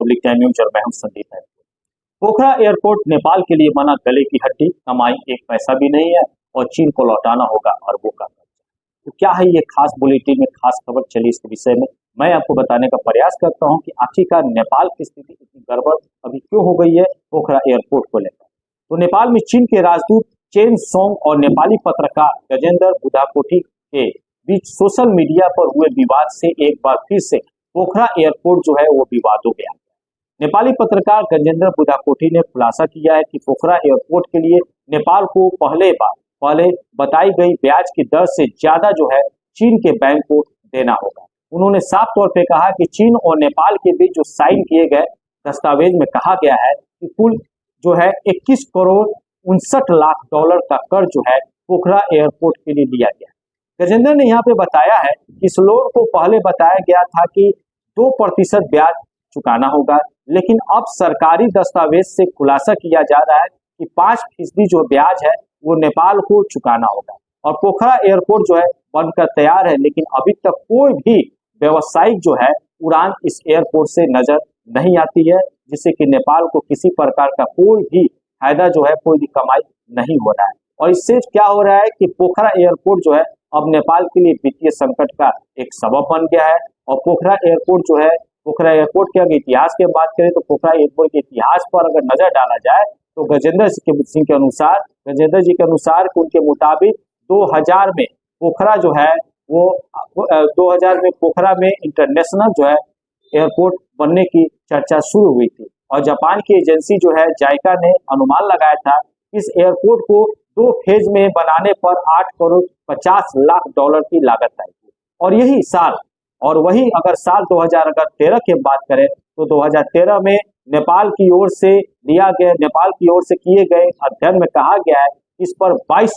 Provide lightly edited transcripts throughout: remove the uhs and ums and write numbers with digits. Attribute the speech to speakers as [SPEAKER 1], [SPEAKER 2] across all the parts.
[SPEAKER 1] Public time news और मैं हूं संदीप है। पोखरा एयरपोर्ट नेपाल के लिए बना गले की हड्डी, कमाई एक पैसा भी नहीं है और चीन को लौटाना होगा अरबों का कर्जा। तो क्या है ये खास बुलेटिन में खास खबर, चलिए इसके विषय में मैं आपको बताने का प्रयास करता हूं कि आखिरकार नेपाल की स्थिति इतनी गड़बड़ अभी क्यों हो गई है पोखरा एयरपोर्ट को लेकर। तो नेपाल में चीन के राजदूत चेन सोंग और नेपाली पत्रकार गजेंद्र बुद्धाकोटी के बीच सोशल मीडिया पर हुए विवाद से एक बार फिर से पोखरा एयरपोर्ट जो है वो विवादों में आ गया। नेपाली पत्रकार गजेंद्र बुद्धाकोटी ने खुलासा किया है कि पोखरा एयरपोर्ट के लिए नेपाल को पहले बताई गई ब्याज की दर से ज्यादा जो है चीन के बैंक को देना होगा। उन्होंने साफ तौर पे कहा कि चीन और नेपाल के बीच जो साइन किए गए दस्तावेज में कहा गया है कि कुल जो है 21 करोड़ 59 लाख डॉलर का कर्ज जो है पोखरा एयरपोर्ट के लिए लिया गया। गजेंद्र ने यहाँ पे बताया है कि इस लोन को पहले बताया गया था कि 2% ब्याज चुकाना होगा, लेकिन अब सरकारी दस्तावेज से खुलासा किया जा रहा है कि 5% जो ब्याज है वो नेपाल को चुकाना होगा। और पोखरा एयरपोर्ट जो है बनकर तैयार है, लेकिन अभी तक कोई भी व्यवसायिक जो है उड़ान इस एयरपोर्ट से नजर नहीं आती है, जिससे कि नेपाल को किसी प्रकार का कोई भी फायदा जो है कोई भी कमाई नहीं हो रहा है। और इससे क्या हो रहा है कि पोखरा एयरपोर्ट जो है अब नेपाल के लिए वित्तीय संकट का एक सबब बन गया है। और पोखरा एयरपोर्ट जो है, पोखरा एयरपोर्ट के अगर इतिहास की बात करें तो पोखरा एयरपोर्ट के इतिहास पर अगर नजर डाला जाए तो गजेंद्र जी के अनुसार उनके मुताबिक 2000 में पोखरा जो है वो 2000 में पोखरा में इंटरनेशनल जो है एयरपोर्ट बनने की चर्चा शुरू हुई थी। और जापान की एजेंसी जो है जायका ने अनुमान लगाया था इस एयरपोर्ट को 2 फेज में बनाने पर 8 करोड़ 50 लाख डॉलर की लागत आएगी। और यही साल और वही अगर साल 2013 की बात करें तो 2013 में नेपाल की ओर से किए गए अध्ययन में कहा गया है इस पर 22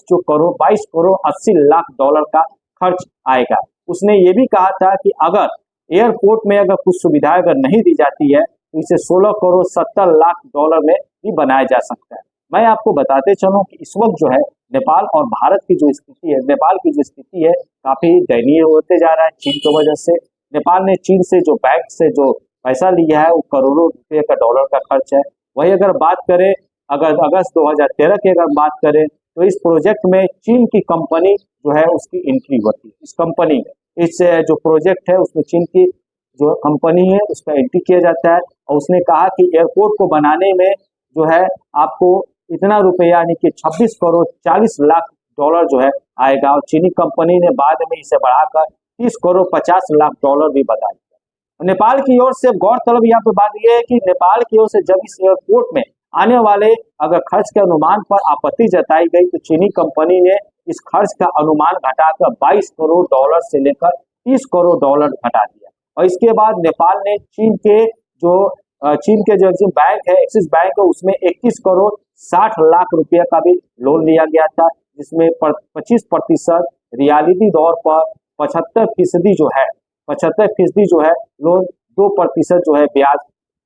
[SPEAKER 1] करोड़ 80 लाख डॉलर का खर्च आएगा। उसने ये भी कहा था कि अगर एयरपोर्ट में अगर कुछ सुविधाएं अगर नहीं दी जाती है तो इसे 16 करोड़ 70 लाख डॉलर में भी बनाया जा सकता है। मैं आपको बताते चलूं कि इस वक्त जो है नेपाल और भारत की जो स्थिति है, नेपाल की जो स्थिति है काफी दयनीय होते जा रहा है चीन की वजह से। नेपाल ने चीन से जो बैंक से जो पैसा लिया है वो करोड़ों रुपए का डॉलर का खर्च है। वही अगर बात करें अगर अगस्त 2013 की अगर बात करें तो इस प्रोजेक्ट में चीन की कंपनी जो है उसकी एंट्री होती है। इस कंपनी में इस जो प्रोजेक्ट है उसमें चीन की जो कंपनी है उसका एंट्री किया जाता है। और उसने कहा कि एयरपोर्ट को बनाने में जो है आपको इतना रुपया यानी कि 26 करोड़ 40 लाख डॉलर जो है आएगा। और चीनी कंपनी ने बाद में इसे बढ़ाकर 30 करोड़ 50 लाख डॉलर भी बता दिया। नेपाल की ओर से गौरतलब यहाँ पे बात यह है कि नेपाल की ओर से जब इस एयरपोर्ट में आने वाले अगर खर्च के अनुमान पर आपत्ति जताई गई तो चीनी कंपनी ने इस खर्च का अनुमान घटाकर 22 करोड़ डॉलर से लेकर 30 करोड़ डॉलर घटा दिया। और इसके बाद नेपाल ने चीन के जो बैंक है एक्सिस बैंक है उसमें 21 करोड़ 60 लाख रुपया का भी लोन लिया गया था, जिसमें 25% रियालिटी दौर पर 75% जो है लोन 2% जो है ब्याज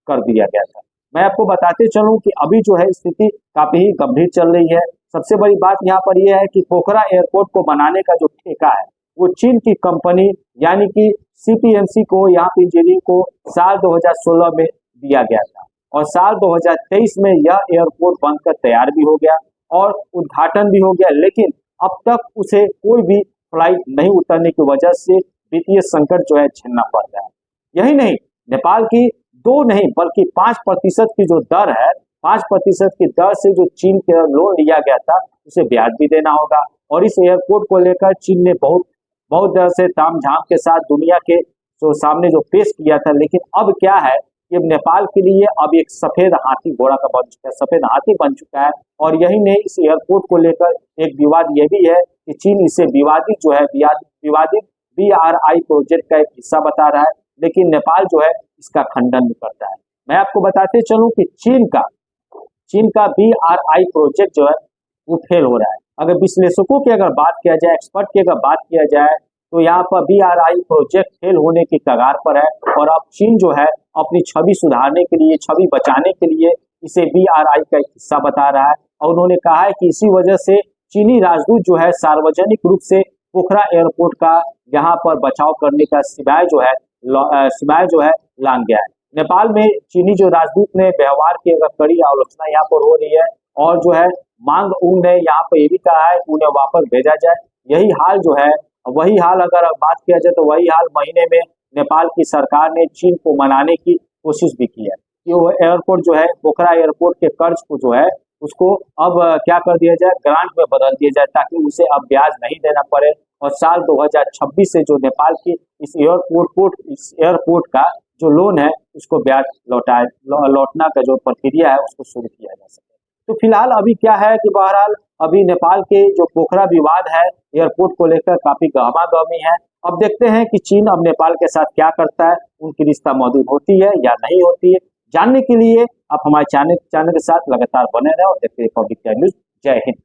[SPEAKER 1] कर दिया गया था। मैं आपको बताते चलूं कि अभी जो है स्थिति काफी ही गंभीर चल रही है। सबसे बड़ी बात यहाँ पर यह है कि पोखरा एयरपोर्ट को बनाने का जो ठेका है वो चीन की कंपनी यानी कि CPMC को यहाँ पे इंजीनियरिंग को साल 2016 में दिया गया था। और साल 2023 में यह एयरपोर्ट बनकर तैयार भी हो गया और उद्घाटन भी हो गया, लेकिन अब तक उसे कोई भी फ्लाइट नहीं उतरने की वजह से वित्तीय संकट जो है झेलना पड़ रहा है। यही नहीं, नेपाल की 2 नहीं बल्कि 5% की जो दर है 5% की दर से जो चीन के लोन लिया गया था उसे ब्याज भी देना होगा। और इस एयरपोर्ट को लेकर चीन ने बहुत देर से तामझाम के साथ दुनिया के सामने जो पेश किया था, लेकिन अब क्या है कि नेपाल के लिए अब एक सफेद हाथी घोड़ा का बन चुका है, सफेद हाथी बन चुका है। और यही नहीं, इस एयरपोर्ट को लेकर एक विवाद यह भी है कि चीन इसे विवादित BRI प्रोजेक्ट का एक हिस्सा बता रहा है, लेकिन नेपाल जो है इसका खंडन करता है। मैं आपको बताते चलूं कि चीन का BRI प्रोजेक्ट जो है वो फेल हो रहा है। अगर विश्लेषकों की अगर बात किया जाए, एक्सपर्ट की अगर बात किया जाए तो यहाँ पर BRI प्रोजेक्ट फेल होने की कगार पर है। और अब चीन जो है अपनी छवि सुधारने के लिए, छवि बचाने के लिए इसे BRI का एक हिस्सा बता रहा है। और उन्होंने कहा है कि इसी वजह से चीनी राजदूत जो है सार्वजनिक रूप से पोखरा एयरपोर्ट का यहाँ पर बचाव करने का सिवाय जो है लांग गया है। नेपाल में चीनी जो राजदूत ने व्यवहार की अगर कड़ी आलोचना यहाँ पर हो रही है और जो है मांग उन ने यहाँ पर ये भी कहा है कि उन्हें वापस भेजा जाए। यही हाल जो है, वही हाल अगर बात किया जाए तो वही हाल महीने में नेपाल की सरकार ने चीन को मनाने की कोशिश भी की है कि वो एयरपोर्ट जो है, पोखरा एयरपोर्ट के कर्ज को जो है उसको अब क्या कर दिया जाए, ग्रांट में बदल दिया जाए ताकि उसे अब ब्याज नहीं देना पड़े और साल 2026 से जो नेपाल की इस एयरपोर्ट का जो लोन है उसको ब्याज लौटना का जो प्रक्रिया है उसको शुरू किया जा सके। तो फिलहाल अभी क्या है कि बहरहाल अभी नेपाल के जो पोखरा विवाद है एयरपोर्ट को लेकर काफी गहमा-गहमी है। अब देखते हैं कि चीन अब नेपाल के साथ क्या करता है, उनकी रिश्ता मौजूद होती है या नहीं होती है। जानने के लिए आप हमारे चैनल के साथ लगातार बने रहें और देखते रहिए पब्लिक न्यूज। जय हिंद।